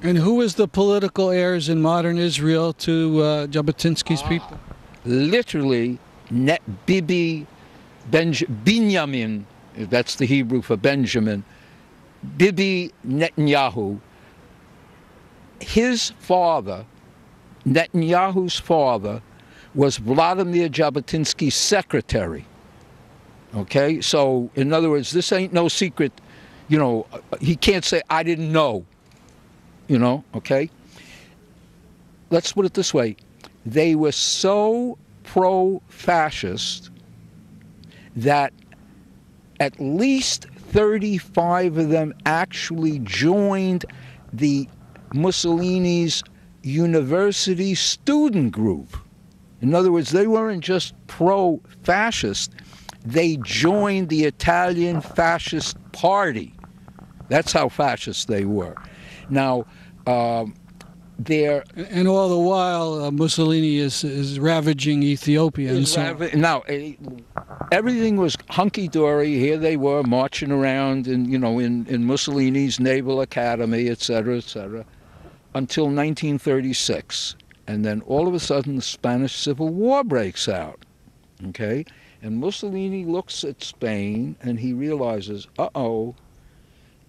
And who is the political heirs in modern Israel to Jabotinsky's people? Literally, Binyamin, that's the Hebrew for Benjamin, Bibi Netanyahu. His father, Netanyahu's father, was Vladimir Jabotinsky's secretary. Okay, so in other words, this ain't no secret. You know, he can't say, I didn't know. You know, okay? Let's put it this way. They were so pro-fascist that at least 35 of them actually joined the Mussolini's university student group. In other words, they weren't just pro-fascist, they joined the Italian fascist party. That's how fascist they were. Now, and all the while, Mussolini is ravaging Ethiopia. And so now, everything was hunky-dory. Here they were marching around, in Mussolini's Naval Academy, etc., until 1936, and then all of a sudden the Spanish Civil War breaks out. Okay, and Mussolini looks at Spain and he realizes, uh-oh.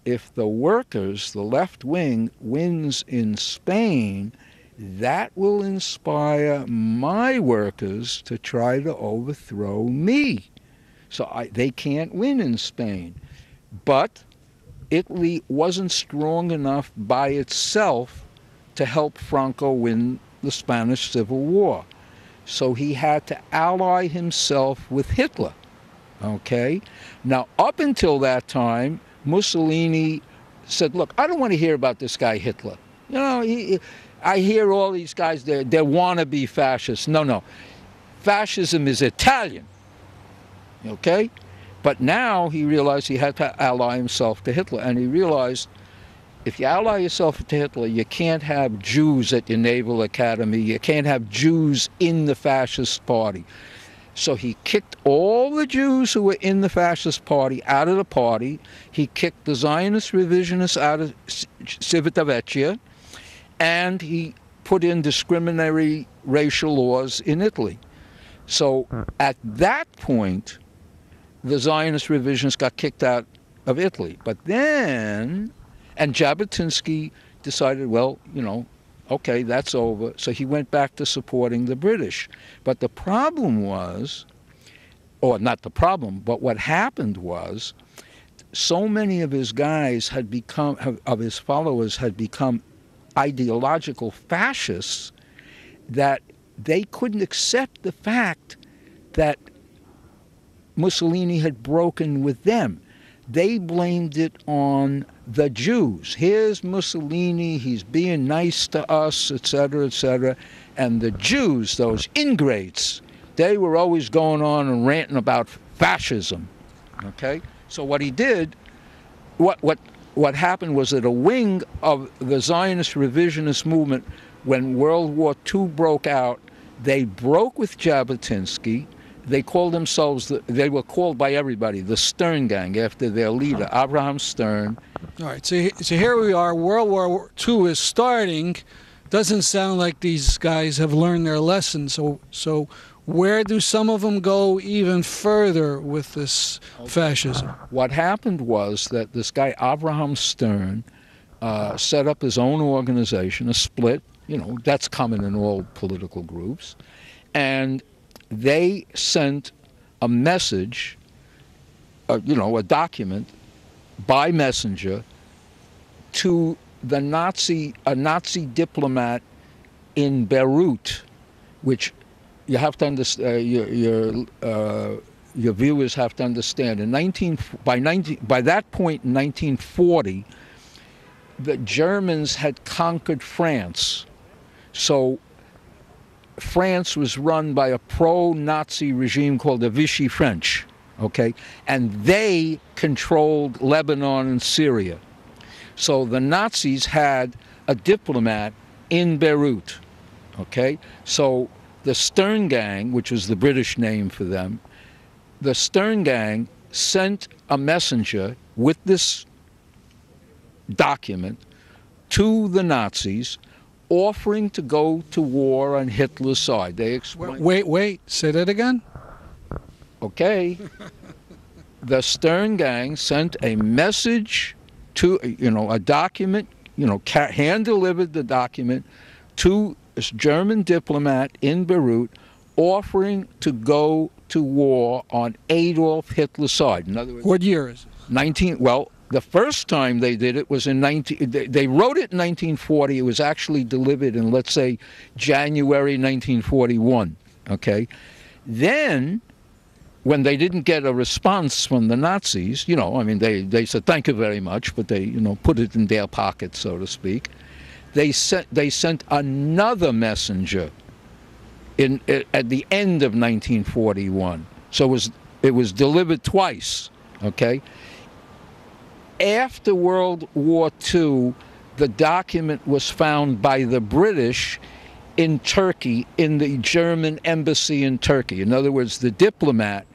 If the workers, the left wing, wins in Spain, that will inspire my workers to try to overthrow me. So they can't win in Spain. But Italy wasn't strong enough by itself to help Franco win the Spanish Civil War. So he had to ally himself with Hitler. Okay? Now, up until that time, Mussolini said, look, I don't want to hear about this guy Hitler. You know, I hear all these guys, they're wannabe fascists. No. Fascism is Italian. Okay? But now he realized he had to ally himself to Hitler. And he realized if you ally yourself to Hitler, you can't have Jews at your Naval Academy. You can't have Jews in the fascist party. So he kicked all the Jews who were in the fascist party out of the party. He kicked the Zionist revisionists out of Civitavecchia, and he put in discriminatory racial laws in Italy. So at that point, the Zionist revisionists got kicked out of Italy. But then, and Jabotinsky decided, well, okay, that's over. So he went back to supporting the British. But the problem was, or not the problem, but what happened was, so many of his guys had become, of his followers had become ideological fascists that they couldn't accept the fact that Mussolini had broken with them. They blamed it on the Jews. Here's Mussolini, he's being nice to us, etc., etc. And the Jews, those ingrates, they were always going on and ranting about fascism. Okay? So what he did, what happened was that a wing of the Zionist revisionist movement, when World War II broke out, they broke with Jabotinsky. They called themselves, they were called by everybody, the Stern Gang, after their leader, Abraham Stern. All right, so here we are, World War II is starting. Doesn't sound like these guys have learned their lesson. So where do some of them go even further with this fascism? What happened was that this guy, Abraham Stern, set up his own organization, a split, that's common in all political groups, and they sent a message, a document by messenger to a Nazi diplomat in Beirut, which you have to understand, your viewers have to understand. By that point in 1940, the Germans had conquered France, so France was run by a pro-Nazi regime called the Vichy French, okay? And they controlled Lebanon and Syria. So the Nazis had a diplomat in Beirut, okay? So the Stern Gang, which was the British name for them, the Stern Gang sent a messenger with this document to the Nazis, offering to go to war on Hitler's side. They explained. Wait, say that again? Okay. The Stern gang sent a message to, a document, hand-delivered the document to a German diplomat in Beirut, offering to go to war on Adolf Hitler's side. In other words, what year is it? Well, the first time they did it was in they wrote it in 1940. It was actually delivered in, let's say, January 1941. Okay, then when they didn't get a response from the Nazis, they said thank you very much, but they put it in their pocket, so to speak. They sent another messenger at the end of 1941. So it was delivered twice. Okay. After World War II, the document was found by the British in Turkey, in the German embassy in Turkey. In other words, the diplomat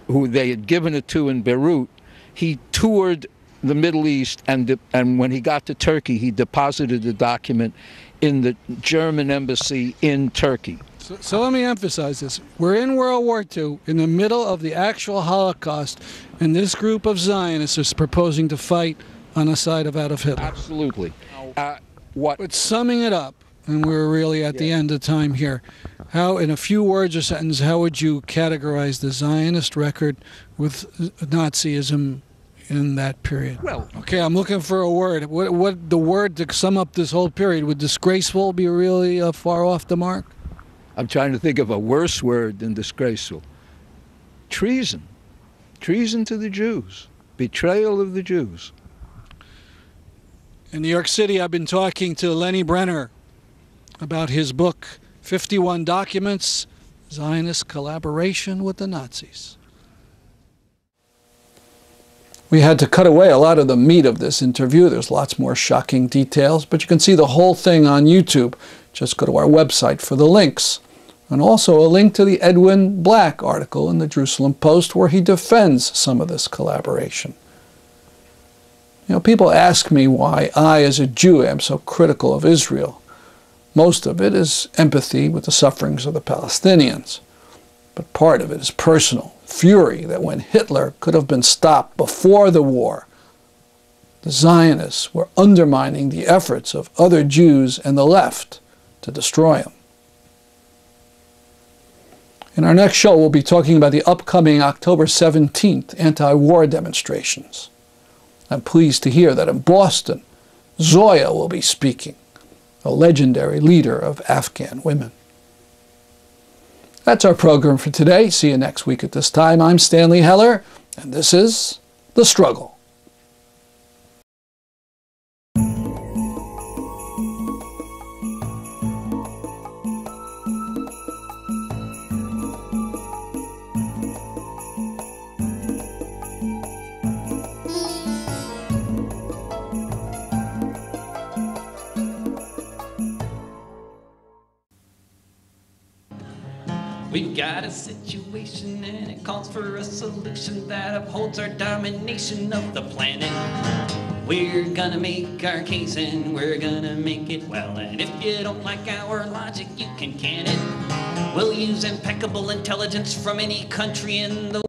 who they had given it to in Beirut, he toured the Middle East, and when he got to Turkey, he deposited the document in the German embassy in Turkey. So let me emphasize this. We're in World War II, in the middle of the actual Holocaust, and this group of Zionists is proposing to fight on the side of Adolf Hitler. Absolutely. But summing it up, and we're really at the end of time here, how, in a few words or sentences, how would you categorize the Zionist record with Nazism in that period? Well, okay, I'm looking for a word. What the word to sum up this whole period? Would disgraceful be really far off the mark? I'm trying to think of a worse word than disgraceful. Treason. Treason to the Jews. Betrayal of the Jews. In New York City, I've been talking to Lenni Brenner about his book, 51 Documents, Zionist Collaboration with the Nazis. We had to cut away a lot of the meat of this interview. There's lots more shocking details, but you can see the whole thing on YouTube. Just go to our website for the links. And also a link to the Edwin Black article in the Jerusalem Post where he defends some of this collaboration. People ask me why I, as a Jew, am so critical of Israel. Most of it is empathy with the sufferings of the Palestinians. But part of it is personal fury that when Hitler could have been stopped before the war, the Zionists were undermining the efforts of other Jews and the left to destroy him. In our next show, we'll be talking about the upcoming October 17th anti-war demonstrations. I'm pleased to hear that in Boston, Zoya will be speaking, a legendary leader of Afghan women. That's our program for today. See you next week at this time. I'm Stanley Heller, and this is The Struggle. We've got a situation and it calls for a solution that upholds our domination of the planet. We're gonna make our case and we're gonna make it well. And if you don't like our logic, you can it. We'll use impeccable intelligence from any country in the